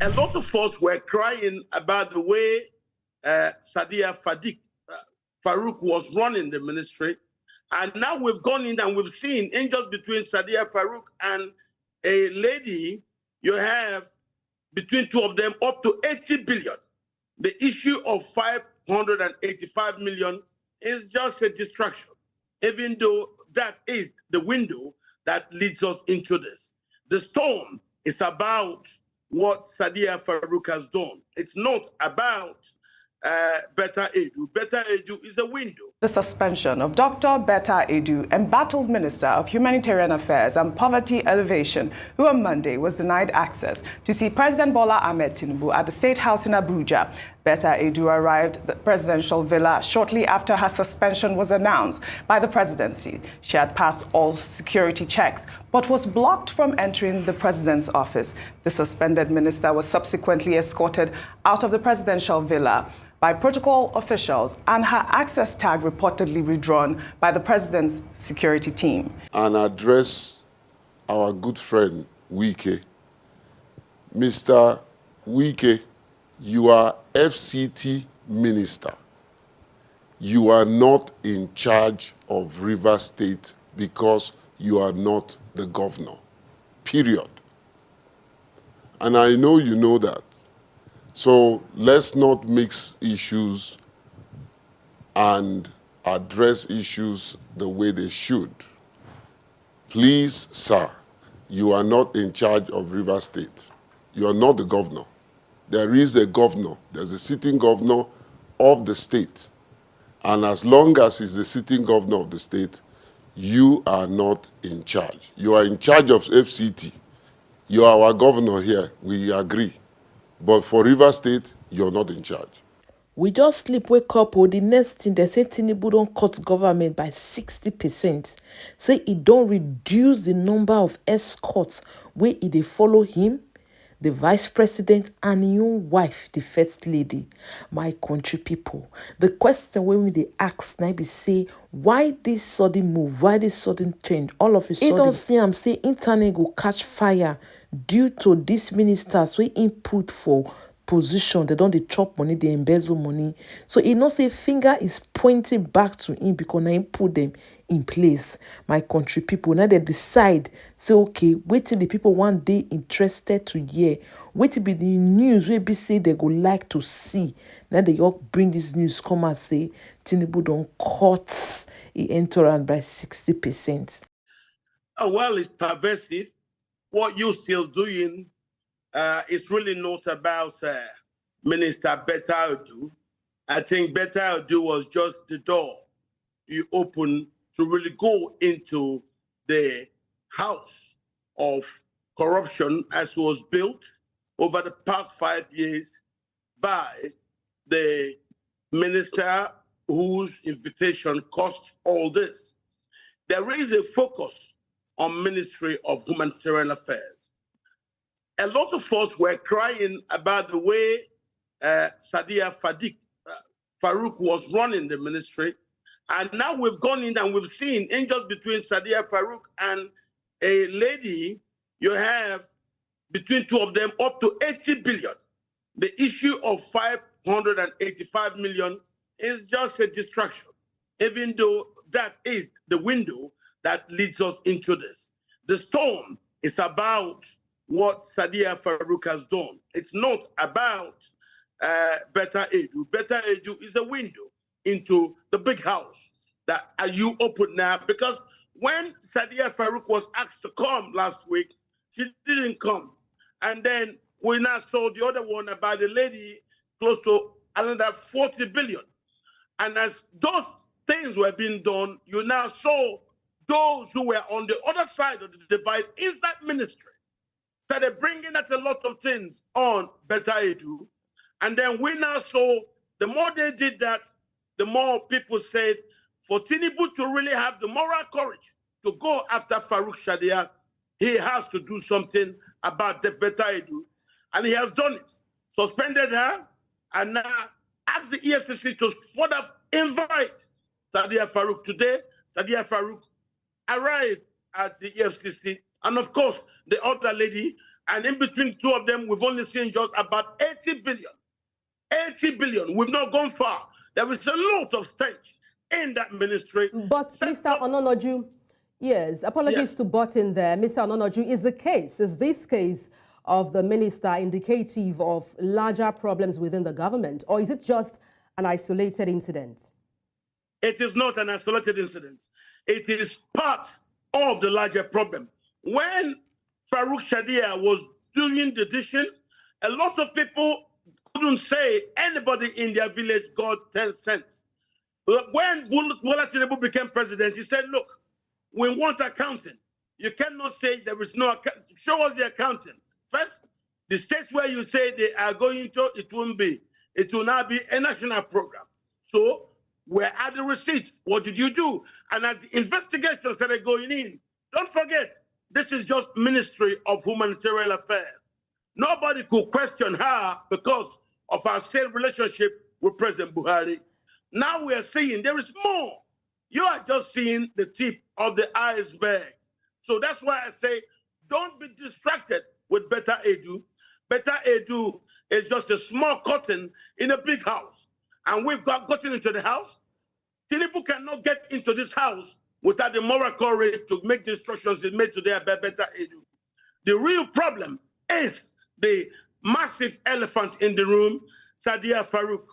A lot of us were crying about the way Sadia Farouk was running the ministry. And now we've gone in and we've seen, in just between Sadia Farouk and a lady, you have between two of them up to 80 billion. The issue of 585 million is just a distraction, even though that is the window that leads us into this. The storm is about what Sadia Farouk has done. It's not about Betta Edu. Betta Edu is a window. The suspension of Dr. Betta Edu, embattled Minister of Humanitarian Affairs and Poverty Alleviation, who on Monday was denied access to see President Bola Ahmed Tinubu at the State House in Abuja. Betta Edu arrived at the presidential villa shortly after her suspension was announced by the presidency. She had passed all security checks, but was blocked from entering the president's office. The suspended minister was subsequently escorted out of the presidential villa by protocol officials and her access tag reportedly withdrawn by the president's security team. And address our good friend Wike. Mr. Wike, you are FCT minister. You are not in charge of Rivers State because you are not the governor, period. And I know you know that. So let's not mix issues and address issues the way they should. Please, sir, you are not in charge of Rivers State. You are not the governor. There is a governor. There's a sitting governor of the state. And as long as he's the sitting governor of the state, you are not in charge. You are in charge of FCT. You are our governor here. We agree. But for River State, you're not in charge. We just sleep, wake up, or the next thing, they say Tinubu don't cut government by 60%. Say it don't reduce the number of escorts where they follow him, the vice president, and your wife, the first lady. My country people, the question when they ask, now be say, why this sudden move, why this sudden change, all of a sudden? It don't see I'm say internet go catch fire due to these ministers we input for position. They don't they chop money, they embezzle money. So it not say finger is pointing back to him because now he put them in place. My country people, now they decide, say, okay, wait till the people one day interested to hear. Wait till be the news we be say they go like to see. Now they all bring this news, come and say, Tinubu don't cut the entourage by 60%. Well, it's pervasive. What you're still doing is really not about Minister Betta Edu. I think Betta Edu was just the door you open to really go into the house of corruption as was built over the past 5 years by the minister whose invitation caused all this. There is a focus on Ministry of Humanitarian Affairs. A lot of us were crying about the way Sadia Farouk was running the ministry. And now we've gone in and we've seen, in just between Sadia Farouk and a lady, you have between two of them up to 80 billion. The issue of 585 million is just a distraction, even though that is the window that leads us into this. The storm is about what Sadia Farouk has done. It's not about Betta Edu. Betta Edu is a window into the big house that you open now, because when Sadia Farouk was asked to come last week, she didn't come. And then we now saw the other one about the lady close to another 40 billion. And as those things were being done, you now saw those who were on the other side of the divide is that ministry. So they're bringing out a lot of things on Betta Edu. And then we now saw the more they did that, the more people said, for Tinubu to really have the moral courage to go after Farouk Shadia, he has to do something about the Betta Edu. And he has done it. Suspended her, and now asked the EFCC to further invite Sadia Farouk today. Sadia Farouk arrived at the EFCC, and of course, the other lady And in between two of them, we've only seen just about 80 billion. 80 billion. We've not gone far. There is a lot of stench in that ministry. But Mr. Ononoju, yes, apologies to butt in there. Mr. Ononoju, is this case of the minister indicative of larger problems within the government, or is it just an isolated incident? It is not an isolated incident. It is part of the larger problem. When Farouk Shadia was doing the dishing, a lot of people couldn't say anybody in their village got 10 cents. When Bola Tinubu became president, he said, look, we want accounting. You cannot say there is no account. Show us the accounting. First, the states where you say they are going to, it won't be. It will now be a national program. So, where are the receipts? What did you do? And as the investigation started going in, don't forget, this is just Ministry of Humanitarian Affairs. Nobody could question her because of our same relationship with President Buhari. Now we are seeing there is more. You are just seeing the tip of the iceberg. So that's why I say, don't be distracted with Better Edu. Better Edu is just a small curtain in a big house. And we've gotten into the house. Tinubu cannot get into this house without the moral courage to make the instructions he made today about Better Edu. The real problem is the massive elephant in the room, Sadia Farouk,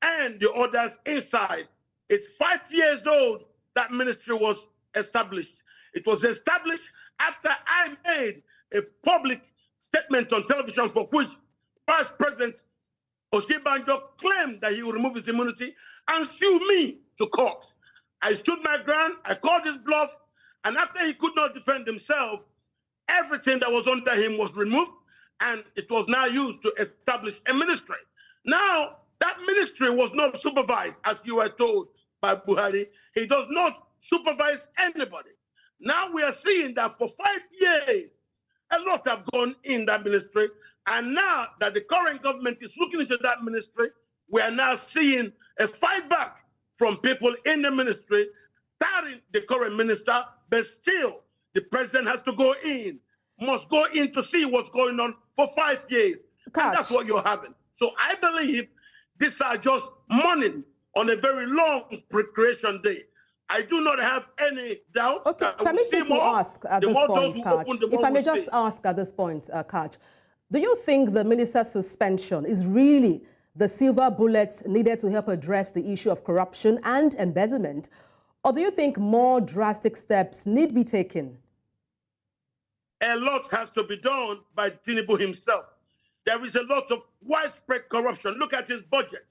and the others inside. It's 5 years old that ministry was established. It was established after I made a public statement on television for which Vice President Osibanjo claimed that he would remove his immunity and sue me to court. I stood my ground, I called his bluff, and after he could not defend himself, everything that was under him was removed, and it was now used to establish a ministry. Now, that ministry was not supervised, as you were told by Buhari. He does not supervise anybody. Now we are seeing that for 5 years, a lot have gone in that ministry, and now that the current government is looking into that ministry, we are now seeing a fight back from people in the ministry, starting the current minister, but still the president has to go in, must go in to see what's going on for 5 years. And that's what you're having. So I believe these are just mourning on a very long pre-creation day. I do not have any doubt. Okay, permit me to ask at this point, Kaj. If I may just ask at this point, Kaj, do you think the minister's suspension is really the silver bullet needed to help address the issue of corruption and embezzlement? Or do you think more drastic steps need be taken? A lot has to be done by Tinubu himself. There is a lot of widespread corruption. Look at his budget.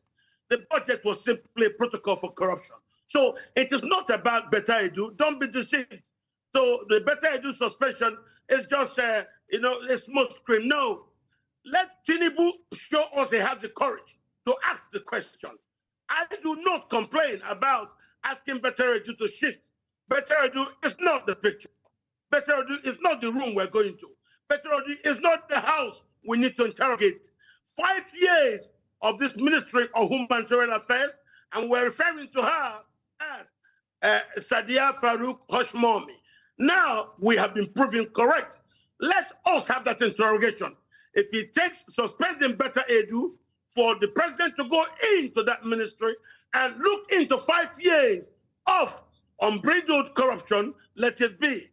The budget was simply a protocol for corruption. So it is not about Better Edu. Don't be deceived. So the Better Edu suspension is just, a smoke screen. No. Let Tinubu show us he has the courage to ask the questions. I do not complain about asking Better Edu to shift. Better Edu is not the picture. Better Edu is not the room we're going to. Better Edu is not the house we need to interrogate. 5 years of this Ministry of Humanitarian Affairs, and we're referring to her as Sadia Farouk Hoshmomi. Now we have been proven correct. Let us have that interrogation. If it takes suspending Better Edu for the president to go into that ministry and look into 5 years of unbridled corruption, let it be.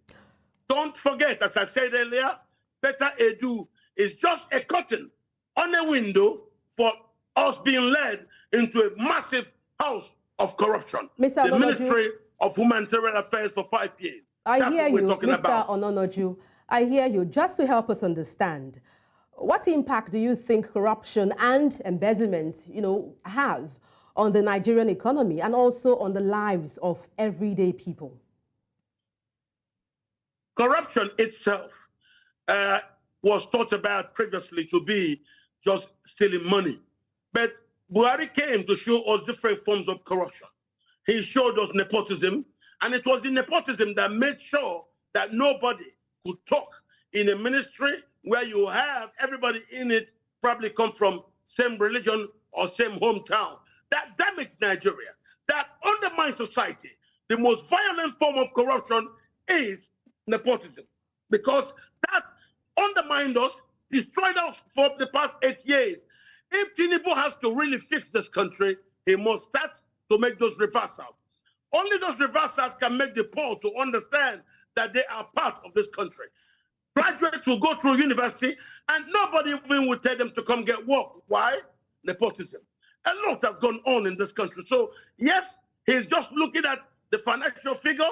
Don't forget, as I said earlier, Better Edu is just a curtain on a window for us being led into a massive house of corruption. Mr. The Ministry of Humanitarian Affairs for 5 years. I hear you, Mr. Ononoju. I hear you. Just to help us understand, what impact do you think corruption and embezzlement, have on the Nigerian economy and also on the lives of everyday people? Corruption itself was thought about previously to be just stealing money. But Buhari came to show us different forms of corruption. He showed us nepotism, and it was the nepotism that made sure that nobody could talk in a ministry where you have everybody in it probably come from same religion or same hometown. That damaged Nigeria. That undermines society. The most violent form of corruption is nepotism, because that undermined us, destroyed us for the past 8 years. If TinuBu has to really fix this country, he must start to make those reversals. Only those reversals can make the poor to understand that they are part of this country. Graduates will go through university and nobody even will tell them to come get work. Why? Nepotism. A lot has gone on in this country. So yes, he's just looking at the financial figures.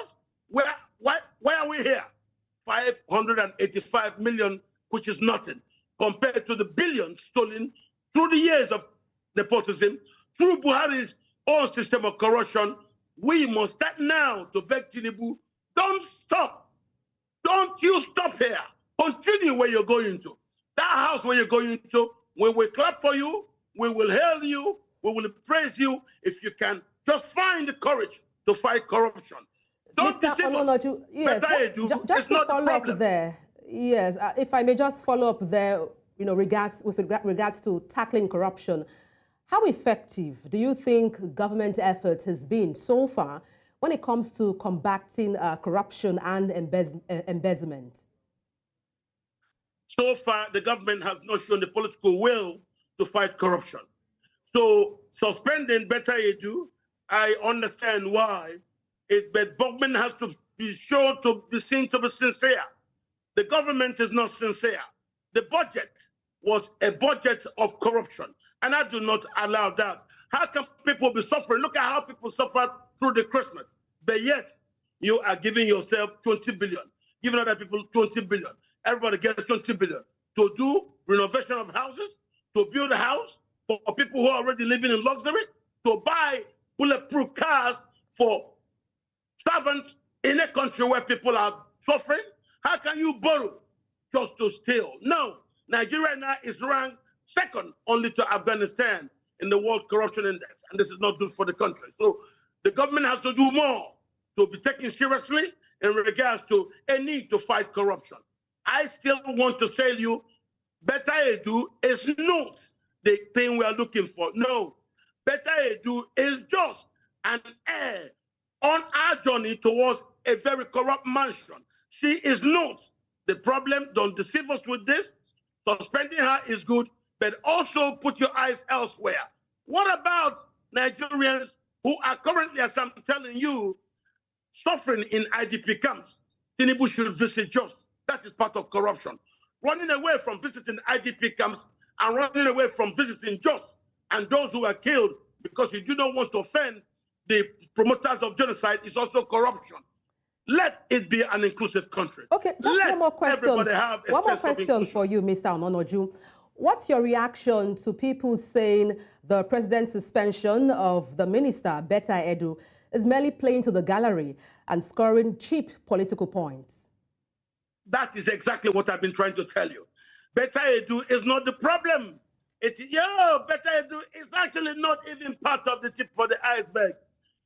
Why are we here? 585 million, which is nothing, compared to the billions stolen through the years of nepotism, through Buhari's own system of corruption. We must start now to beg TinuBu, don't stop. Don't you stop here. Continue where you're going to. That house where you're going to, we will clap for you, we will hail you, we will praise you if you can just find the courage to fight corruption. Don't deceive us. Yes, just to follow up there. Yes, if I may just follow up there, with regards to tackling corruption. How effective do you think government effort has been so far when it comes to combating corruption and embezzlement? So far, the government has not shown the political will to fight corruption. So suspending Better Edu, I understand why, but government has to be shown to be seen to be sincere. The government is not sincere. The budget was a budget of corruption, and I do not allow that. How can people be suffering? Look at how people suffered through the Christmas, but yet you are giving yourself 20 billion, giving other people 20 billion. Everybody gets 20 billion to do renovation of houses, to build a house for people who are already living in luxury, to buy bulletproof cars for servants in a country where people are suffering. How can you borrow just to steal? No, Nigeria now is ranked second only to Afghanistan in the World Corruption Index, and this is not good for the country. So the government has to do more to be taken seriously in regards to a need to fight corruption. I still want to tell you, Better Edu is not the thing we are looking for. No, Better Edu is just an heir on our journey towards a very corrupt mansion. She is not the problem. Don't deceive us with this. Suspending her is good, but also put your eyes elsewhere. What about Nigerians who are currently, as I'm telling you, suffering in IDP camps? TinuBu should visit just. That is part of corruption. Running away from visiting IDP camps and running away from visiting just and those who are killed because you do not want to offend the promoters of genocide is also corruption. Let it be an inclusive country. Okay, just one more question. Everybody have a one more question for you, Mr. Ononoju. What's your reaction to people saying the president's suspension of the minister, Better Edu, is merely playing to the gallery and scoring cheap political points? That is exactly what I've been trying to tell you. Better Edu is not the problem. Better Edu is actually not even part of the tip of the iceberg.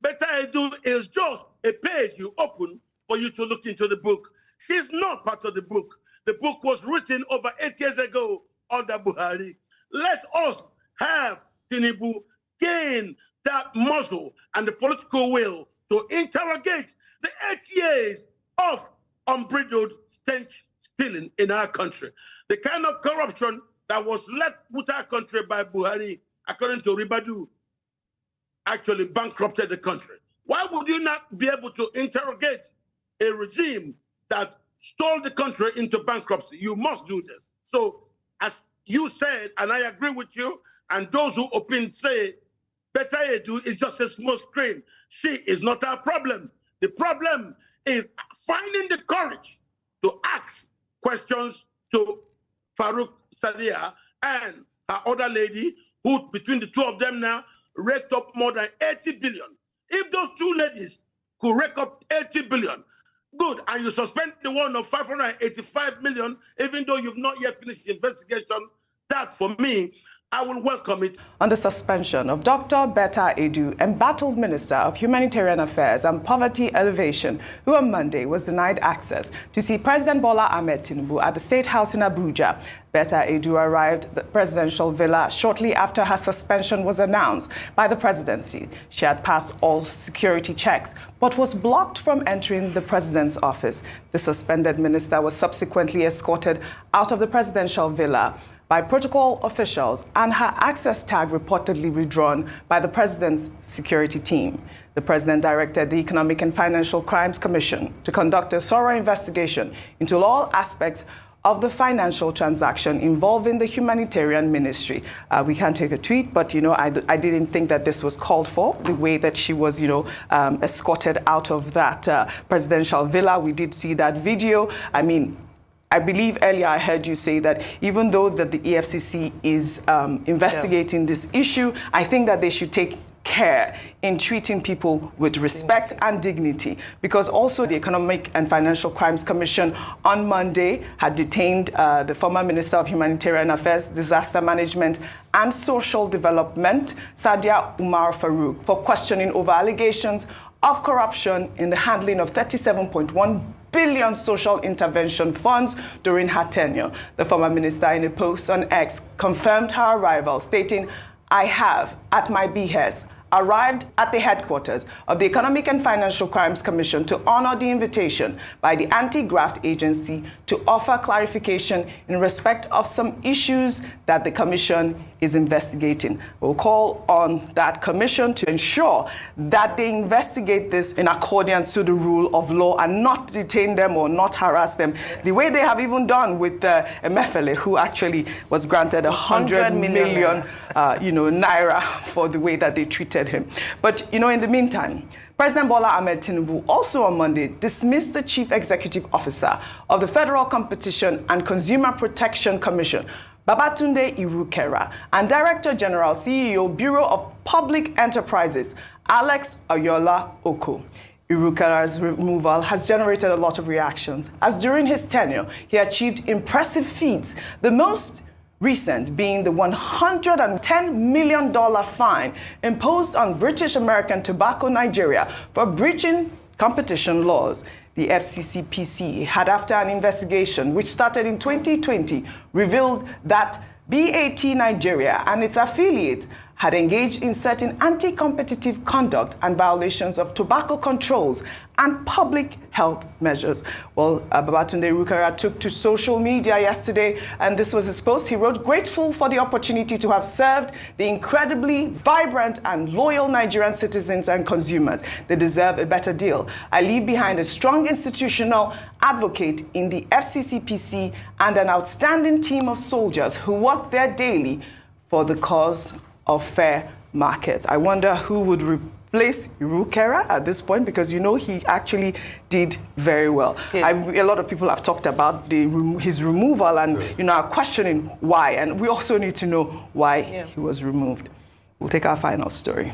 Better Edu is just a page you open for you to look into the book. She's not part of the book. The book was written over 8 years ago under Buhari. Let us have TinuBu gain that muscle and the political will to interrogate the 8 years of unbridled stench stealing in our country. The kind of corruption that was left with our country by Buhari, according to Ribadu, actually bankrupted the country. Why would you not be able to interrogate a regime that stole the country into bankruptcy? You must do this. So, as you said, and I agree with you, and those who opine say, Better Edu is just a small screen. She is not our problem. The problem is finding the courage to ask questions to Farouk Sadia and her other lady, who between the two of them now raked up more than 80 billion. If those two ladies could rake up 80 billion, good, and you suspend the one of 585 million, even though you've not yet finished the investigation, that for me, I will welcome it. On the suspension of Dr. Betta Edu, embattled Minister of Humanitarian Affairs and Poverty Alleviation, who on Monday was denied access to see President Bola Ahmed Tinubu at the State House in Abuja. Betta Edu arrived at the presidential villa shortly after her suspension was announced by the presidency. She had passed all security checks, but was blocked from entering the president's office. The suspended minister was subsequently escorted out of the presidential villa by protocol officials and her access tag reportedly withdrawn by the president's security team. The president directed the Economic and Financial Crimes Commission to conduct a thorough investigation into all aspects of the financial transaction involving the humanitarian ministry. We can't take a tweet, but, I didn't think that this was called for, the way that she was, escorted out of that presidential villa. We did see that video. I believe earlier I heard you say that even though that the EFCC is investigating this issue, I think that they should take care in treating people with respect and dignity, because also the Economic and Financial Crimes Commission on Monday had detained the former Minister of Humanitarian Affairs, Disaster Management and Social Development, Sadia Umar Farouk, for questioning over allegations of corruption in the handling of 37.1 billion social intervention funds during her tenure. The former minister, in a post on X, confirmed her arrival, stating, "I have, at my behest, arrived at the headquarters of the Economic and Financial Crimes Commission to honor the invitation by the anti-graft agency to offer clarification in respect of some issues that the commission is investigating." We'll call on that commission to ensure that they investigate this in accordance to the rule of law and not detain them or not harass them, the way they have even done with Emefiele, who actually was granted 100 million naira for the way that they treated him. But, in the meantime, President Bola Ahmed Tinubu also on Monday dismissed the Chief Executive Officer of the Federal Competition and Consumer Protection Commission, Babatunde Irukera, and Director General CEO Bureau of Public Enterprises, Alex Ayola Oko. Irukera's removal has generated a lot of reactions, as during his tenure, he achieved impressive feats, the most recent being the $110 million fine imposed on British American Tobacco Nigeria for breaching competition laws. The FCCPC had, after an investigation which started in 2020, revealed that BAT Nigeria and its affiliates had engaged in certain anti-competitive conduct and violations of tobacco controls and public health measures. Well, Babatunde Irukera took to social media yesterday, and this was his post. He wrote, "Grateful for the opportunity to have served the incredibly vibrant and loyal Nigerian citizens and consumers. They deserve a better deal. I leave behind a strong institutional advocate in the FCCPC and an outstanding team of soldiers who work there daily for the cause of fair markets." I wonder who would replace Irukera at this point, because he actually did very well. A lot of people have talked about his removal and are questioning why, and we also need to know why he was removed. We'll take our final story.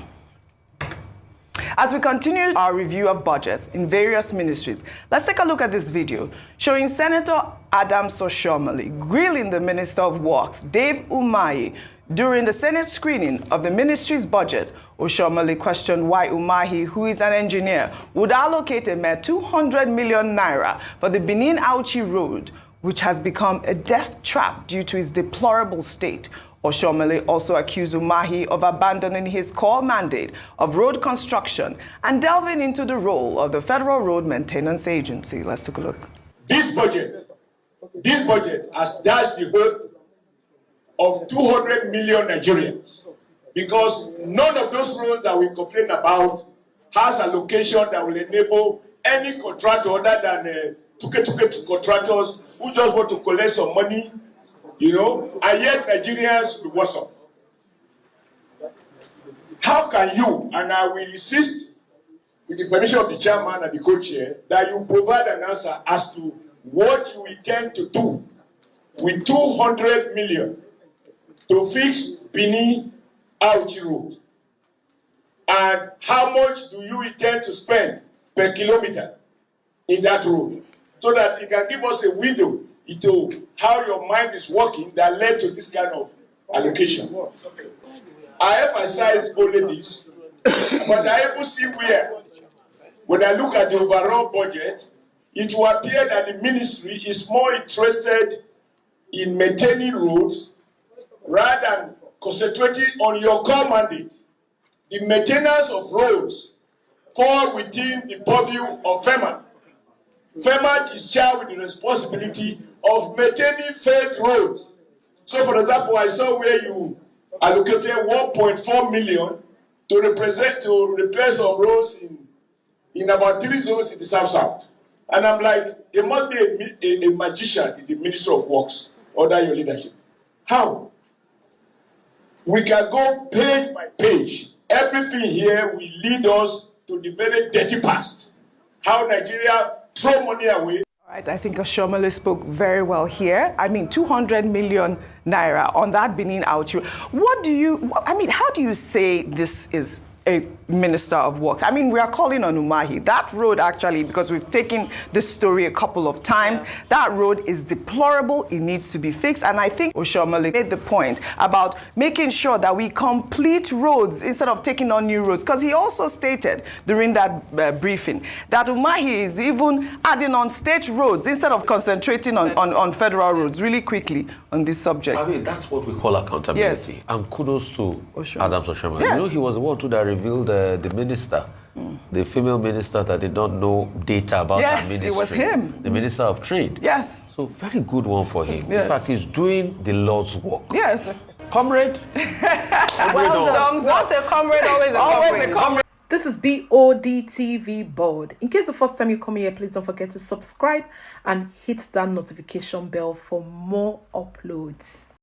As we continue our review of budgets in various ministries, let's take a look at this video showing Senator Adams Oshiomhole grilling the Minister of Works, Dave Umahi. During the Senate screening of the ministry's budget, Oshiomhole questioned why Umahi, who is an engineer, would allocate a mere 200 million naira for the Benin-Auchi Road, which has become a death trap due to its deplorable state. Oshiomhole also accused Umahi of abandoning his core mandate of road construction and delving into the role of the Federal Road Maintenance Agency. Let's take a look. This budget has dashed the hope of 200 million Nigerians, because none of those roads that we complain about has a location that will enable any contractor other than tuke contractors who just want to collect some money, and yet Nigerians will what's up. How can you, and I will insist with the permission of the chairman and the co-chair, that you provide an answer as to what you intend to do with 200 million to fix Benin-Auchi Road, and how much do you intend to spend per kilometer in that road, so that it can give us a window into how your mind is working that led to this kind of allocation. I emphasize only this, but I even see where, when I look at the overall budget, it will appear that the ministry is more interested in maintaining roads rather than concentrating on your core mandate. The maintenance of roads fall within the purview of FEMA. FEMA is charged with the responsibility of maintaining fake roads. So, for example, I saw where you allocated 1.4 million to replace some roads in about 3 zones in the South. And I'm like, there must be a magician in the Ministry of Works under your leadership. How? We can go page by page. Everything here will lead us to the very dirty past. How Nigeria throw money away. All right, I think Shamefully spoke very well here. I mean, 200 million naira on that Benin outreach. How do you say this is a Minister of Works? I mean, we are calling on Umahi. That road actually, because we've taken this story a couple of times, that road is deplorable. It needs to be fixed. And I think Shamefully made the point about making sure that we complete roads instead of taking on new roads. Because he also stated during that briefing that Umahi is even adding on state roads instead of concentrating on federal roads. Really quickly on this subject. I mean, that's what we call accountability. Yes. And kudos to Adams Oshiomhole. Yes. You know, he was the one that revealed the minister, the female minister that did not know data about her ministry. Yes, it was him. The Minister of Trade. Yes. So, very good one for him. Yes. In fact, he's doing the Lord's work. Yes. Comrade. Well done. Once a comrade, always a comrade. This is Bod TV Bod. In case the first time you come here, please don't forget to subscribe and hit that notification bell for more uploads.